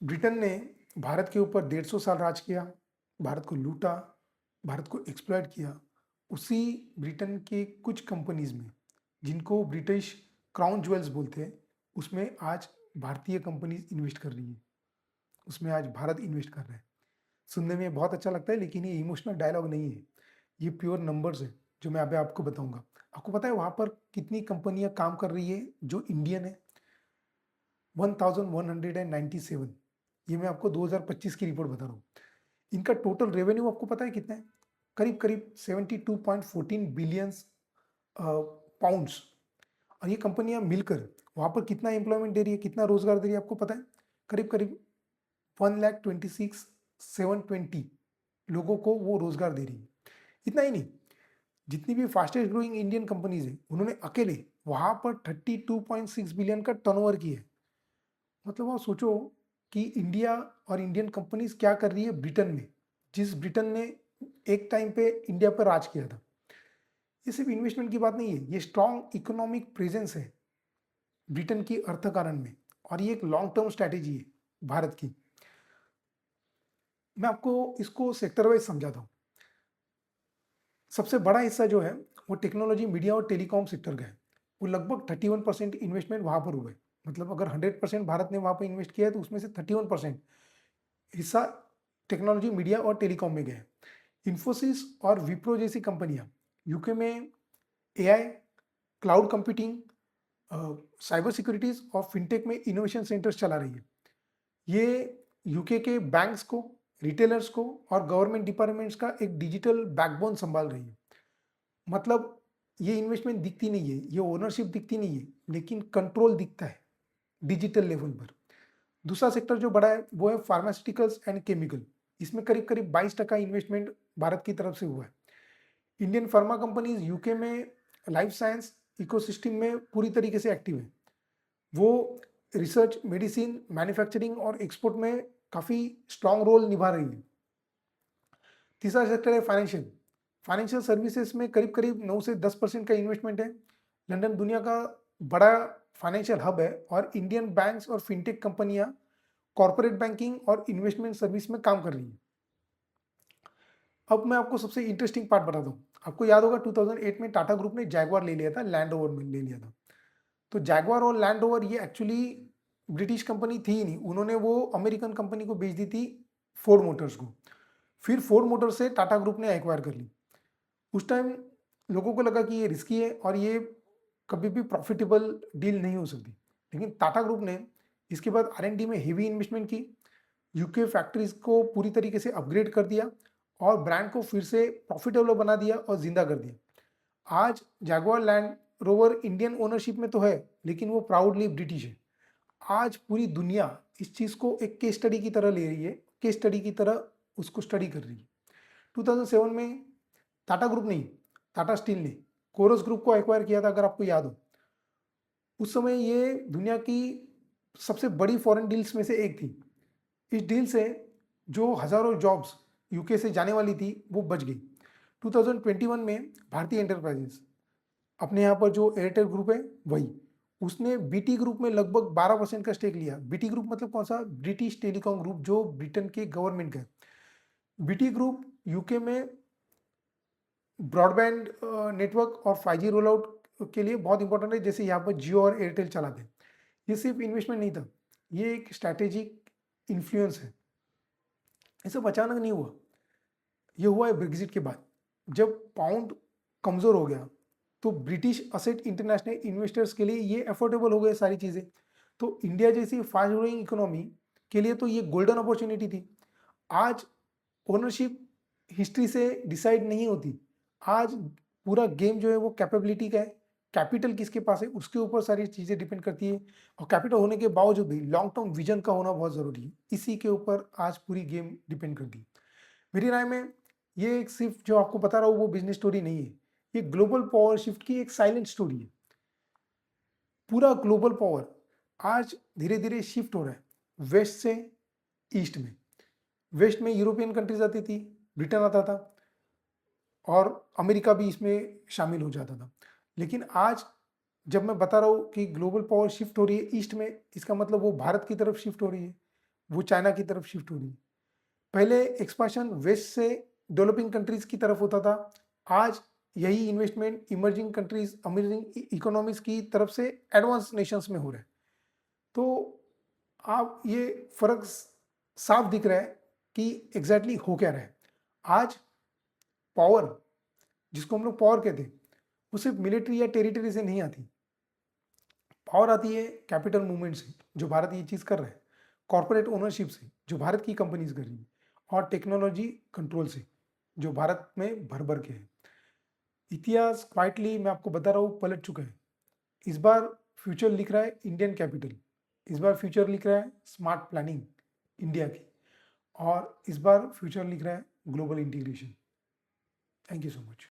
Britain ने भारत के ऊपर 150 साल राज किया, भारत को लूटा, भारत को एक्सप्लॉइट किया। उसी ब्रिटेन के कुछ कंपनीज में, जिनको ब्रिटिश क्राउन ज्वेल्स बोलते हैं, उसमें आज भारतीय कंपनीज इन्वेस्ट कर रही है। उसमें आज भारत इन्वेस्ट कर रहा है। सुनने में बहुत अच्छा लगता है, लेकिन ये इमोशनल डायलॉग नहीं है। ये प्योर नंबर्स है, जो मैं अभी आपको बताऊंगा। आपको पता है वहां पर कितनी कंपनियां काम कर रही है जो इंडियन है? 1197। ये मैं आपको 2025 की रिपोर्ट बता रहा हूँ। इनका टोटल रेवेन्यू आपको पता है कितना है? करीब करीब 72.14 बिलियंस पाउंड्स। और ये कंपनियां मिलकर वहां पर कितना एम्प्लॉयमेंट दे रही है, कितना रोजगार दे रही है आपको पता है? करीब करीब 1,26,720 लोगों को वो रोजगार दे रही है। इतना ही नहीं, जितनी भी फास्टेस्ट ग्रोइंग इंडियन कंपनीज है, उन्होंने अकेले वहां पर 32.6 बिलियन का टर्नओवर किया है। मतलब आप सोचो कि इंडिया और इंडियन कंपनीज क्या कर रही है ब्रिटेन में, जिस ब्रिटेन ने एक टाइम पे इंडिया पर राज किया था। ये सिर्फ इन्वेस्टमेंट की बात नहीं है, ये स्ट्रॉन्ग इकोनॉमिक प्रेजेंस है ब्रिटेन की अर्थकारण में। और ये एक लॉन्ग टर्म स्ट्रैटेजी है भारत की। मैं आपको इसको सेक्टर वाइज समझाता हूँ। सबसे बड़ा हिस्सा जो है वो टेक्नोलॉजी, मीडिया और टेलीकॉम सेक्टर का है। वो लगभग 31% इन्वेस्टमेंट वहां पर हुआ है। मतलब अगर 100% भारत ने वहां पर इन्वेस्ट किया है, तो उसमें से 31% हिस्सा टेक्नोलॉजी, मीडिया और टेलीकॉम में गया है। इन्फोसिस और विप्रो जैसी कंपनियां यूके में AI, cloud computing, cyber securities और फिनटेक में इनोवेशन सेंटर्स चला रही है। ये यूके के बैंक्स को, रिटेलर्स को और गवर्नमेंट डिपार्टमेंट्स का एक डिजिटल बैकबोन संभाल रही है। मतलब ये इन्वेस्टमेंट दिखती नहीं है, ये ओनरशिप दिखती नहीं है, लेकिन कंट्रोल दिखता है डिजिटल लेवल पर। दूसरा सेक्टर जो बड़ा है वो है फार्मास्यूटिकल्स एंड केमिकल। इसमें करीब करीब 22% इन्वेस्टमेंट भारत की तरफ से हुआ है। इंडियन फार्मा कंपनीज यूके में लाइफ साइंस इकोसिस्टम में पूरी तरीके से एक्टिव है। वो रिसर्च, मेडिसिन, मैन्युफैक्चरिंग और एक्सपोर्ट में काफ़ी स्ट्रांग रोल निभा रही है। तीसरा सेक्टर है फाइनेंशियल। फाइनेंशियल सर्विसेज में करीब करीब 9 से 10% का इन्वेस्टमेंट है। लंदन दुनिया का बड़ा फाइनेंशियल हब है और इंडियन बैंक्स और फिनटेक कंपनियां कॉर्पोरेट बैंकिंग और इन्वेस्टमेंट सर्विस में काम कर रही है। अब मैं आपको सबसे इंटरेस्टिंग पार्ट बताता हूँ। आपको याद होगा 2008 में टाटा ग्रुप ने जैगवार ले लिया था, लैंड ओवर में ले लिया था। तो जैगवार और लैंड ओवर ये एक्चुअली ब्रिटिश कंपनी थी ही नहीं, उन्होंने वो अमेरिकन कंपनी को बेच दी थी, फोर्ड मोटर्स को। फिर फोर्ड मोटर्स से टाटा ग्रुप ने एक्वायर कर ली। उस टाइम लोगों को लगा कि ये रिस्की है और ये कभी भी प्रॉफिटेबल डील नहीं हो सकती। लेकिन टाटा ग्रुप ने इसके बाद R&D में हेवी इन्वेस्टमेंट की, यूके फैक्ट्रीज को पूरी तरीके से अपग्रेड कर दिया और ब्रांड को फिर से प्रॉफिटेबल बना दिया और जिंदा कर दिया। आज Jaguar land rover Indian ownership में तो है, लेकिन वो प्राउडली ब्रिटिश है। आज पूरी दुनिया इस चीज को एक केस स्टडी की तरह ले रही है, केस स्टडी की तरह उसको स्टडी कर रही है। 2007 में टाटा ग्रुप नहीं, टाटा स्टील ने कोरस ग्रुप को एक्वायर किया था, अगर आपको याद हो। उस समय ये दुनिया की सबसे बड़ी फॉरेन डील्स में से एक थी। इस डील से जो हजारों जॉब्स यूके से जाने वाली थी वो बच गई। 2021 में भारतीय एंटरप्राइजेस, अपने यहाँ पर जो एयरटेल ग्रुप है वही, उसने बीटी ग्रुप में लगभग 12% का स्टेक लिया। बीटी ग्रुप मतलब कौन सा? ब्रिटिश टेलीकॉम ग्रुप, जो ब्रिटेन के गवर्नमेंट का है। बीटी ग्रुप यूके में ब्रॉडबैंड नेटवर्क और 5G रोल आउट के लिए बहुत इंपॉर्टेंट है। जैसे यहाँ पर जियो और एयरटेल चलाते हैं। ये सिर्फ इन्वेस्टमेंट नहीं था, ये एक स्ट्रैटेजिक इन्फ्लुएंस है। ये सब अचानक नहीं हुआ, ये हुआ है ब्रेग्जिट के बाद। जब पाउंड कमजोर हो गया, तो ब्रिटिश असेट इंटरनेशनल इन्वेस्टर्स के लिए ये अफोर्डेबल हो गए सारी चीजें। तो इंडिया जैसी फास्ट ग्रोइंग इकोनॉमी के लिए तो ये गोल्डन अपॉर्चुनिटी थी। आज ओनरशिप हिस्ट्री से डिसाइड नहीं होती। आज पूरा गेम जो है वो कैपेबिलिटी का है। कैपिटल किसके पास है उसके ऊपर सारी चीजें डिपेंड करती है। और कैपिटल होने के बावजूद भी लॉन्ग टर्म विजन का होना बहुत जरूरी है। इसी के ऊपर आज पूरी गेम डिपेंड करती है। मेरी राय में ये एक सिर्फ जो आपको बता रहा हूँ वो बिजनेस स्टोरी नहीं है, ये ग्लोबल पावर शिफ्ट की एक साइलेंट स्टोरी है। पूरा ग्लोबल पावर आज धीरे धीरे शिफ्ट हो रहा है वेस्ट से ईस्ट में। वेस्ट में यूरोपियन कंट्रीज आती थी, ब्रिटेन आता था और अमेरिका भी इसमें शामिल हो जाता था। लेकिन आज जब मैं बता रहा हूँ कि ग्लोबल पावर शिफ्ट हो रही है ईस्ट में, इसका मतलब वो भारत की तरफ शिफ्ट हो रही है। वो चाइना की तरफ शिफ्ट हो रही है। पहले एक्सपांशन वेस्ट से डेवलपिंग कंट्रीज की तरफ होता था, आज यही investment emerging countries, emerging economies की तरफ से एडवांस नेशंस में हो रहा है। तो आप ये फर्क साफ दिख रहा है कि एग्जैक्टली हो क्या रहा है। आज पावर, जिसको हम लोग पावर कहते हैं, वो सिर्फ मिलिट्री या टेरिटरी से नहीं आती। पावर आती है कैपिटल मूवमेंट से, जो भारत ये चीज़ कर रहा है, कॉर्पोरेट ओनरशिप से, जो भारत की कंपनीज कर रही है, और टेक्नोलॉजी कंट्रोल से, जो भारत में भर भर के है। इतिहास क्वाइटली मैं आपको बता रहा हूँ पलट चुका है। इस बार फ्यूचर लिख रहा है इंडियन कैपिटल, इस बार फ्यूचर लिख रहा है स्मार्ट प्लानिंग इंडिया की, और इस बार फ्यूचर लिख रहा है global integration. Thank you so much.